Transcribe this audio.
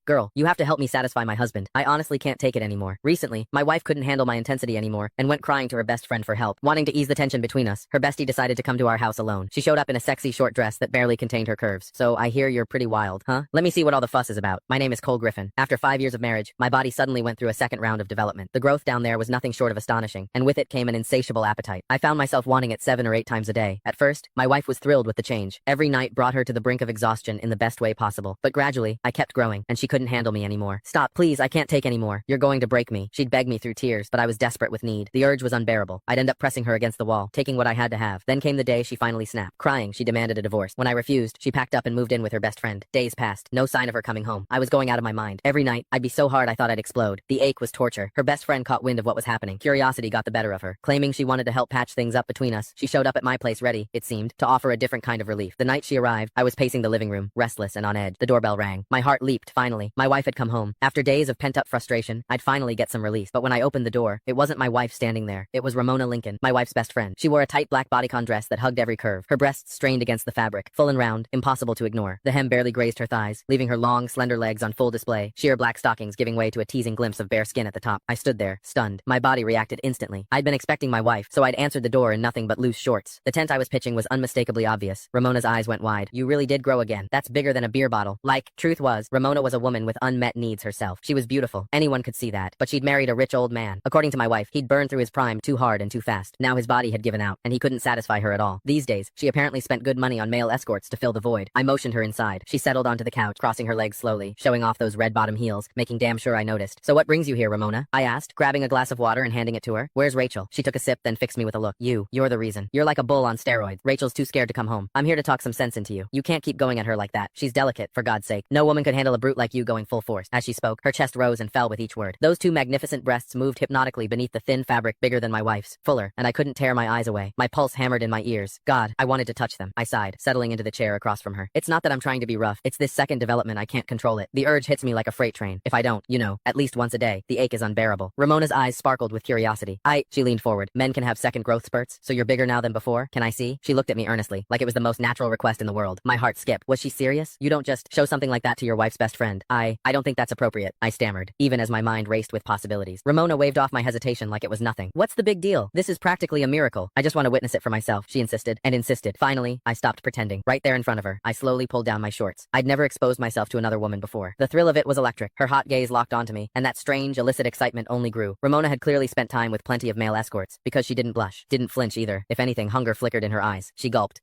Girl, you have to help me satisfy my husband. I honestly can't take it anymore. Recently, my wife couldn't handle my intensity anymore and went crying to her best friend for help. Wanting to ease the tension between us, her bestie decided to come to our house alone. She showed up in a sexy short dress that barely contained her curves. So I hear you're pretty wild, huh? Let me see what all the fuss is about. My name is Cole Griffin. After 5 years of marriage, my body suddenly went through a second round of development. The growth down there was nothing short of astonishing, and with it came an insatiable appetite. I found myself wanting it 7 or 8 times a day. At first, my wife was thrilled with the change. Every night brought her to the brink of exhaustion in the best way possible. But gradually, I kept growing, and she couldn't handle me anymore. Stop, please, I can't take anymore. You're going to break me. She'd beg me through tears, but I was desperate with need. The urge was unbearable. I'd end up pressing her against the wall, taking what I had to have. Then came the day she finally snapped. Crying, she demanded a divorce. When I refused, she packed up and moved in with her best friend. Days passed. No sign of her coming home. I was going out of my mind. Every night, I'd be so hard I thought I'd explode. The ache was torture. Her best friend caught wind of what was happening. Curiosity got the better of her. Claiming she wanted to help patch things up between us, she showed up at my place ready, it seemed, to offer a different kind of relief. The night she arrived, I was pacing the living room, restless and on edge. The doorbell rang. My heart leaped, finally. My wife had come home. After days of pent-up frustration, I'd finally get some release. But when I opened the door, it wasn't my wife standing there. It was Ramona Lincoln, my wife's best friend. She wore a tight black bodycon dress that hugged every curve. Her breasts strained against the fabric, full and round, impossible to ignore. The hem barely grazed her thighs, leaving her long, slender legs on full display, sheer black stockings giving way to a teasing glimpse of bare skin at the top. I stood there, stunned. My body reacted instantly. I'd been expecting my wife, so I'd answered the door in nothing but loose shorts. The tent I was pitching was unmistakably obvious. Ramona's eyes went wide. You really did grow again. That's bigger than a beer bottle. Truth was, Ramona was a woman with unmet needs herself. She was beautiful. Anyone could see that. But she'd married a rich old man. According to my wife, he'd burned through his prime too hard and too fast. Now his body had given out, and he couldn't satisfy her at all. These days, she apparently spent good money on male escorts to fill the void. I motioned her inside. She settled onto the couch, crossing her legs slowly, showing off those red-bottom heels, making damn sure I noticed. So what brings you here, Ramona? I asked, grabbing a glass of water and handing it to her. Where's Rachel? She took a sip, then fixed me with a look. You're the reason. You're like a bull on steroids. Rachel's too scared to come home. I'm here to talk some sense into you. You can't keep going at her like that. She's delicate, for God's sake. No woman could handle a brute like you going full force. As she spoke, her chest rose and fell with each word. Those two magnificent breasts moved hypnotically beneath the thin fabric bigger than my wife's, fuller, and I couldn't tear my eyes away. My pulse hammered in my ears. God, I wanted to touch them. I sighed, settling into the chair across from her. It's not that I'm trying to be rough. It's this second development I can't control it. The urge hits me like a freight train. If I don't, at least once a day, the ache is unbearable. Ramona's eyes sparkled with curiosity. She leaned forward. Men can have second growth spurts, so you're bigger now than before? Can I see? She looked at me earnestly, like it was the most natural request in the world. My heart skipped. Was she serious? You don't just show something like that to your wife's best friend. I don't think that's appropriate, I stammered, even as my mind raced with possibilities. Ramona waved off my hesitation like it was nothing. What's the big deal? This is practically a miracle. I just want to witness it for myself, she insisted, and insisted. Finally, I stopped pretending. Right there in front of her, I slowly pulled down my shorts. I'd never exposed myself to another woman before. The thrill of it was electric. Her hot gaze locked onto me, and that strange, illicit excitement only grew. Ramona had clearly spent time with plenty of male escorts, because she didn't blush, didn't flinch either. If anything, hunger flickered in her eyes. She gulped.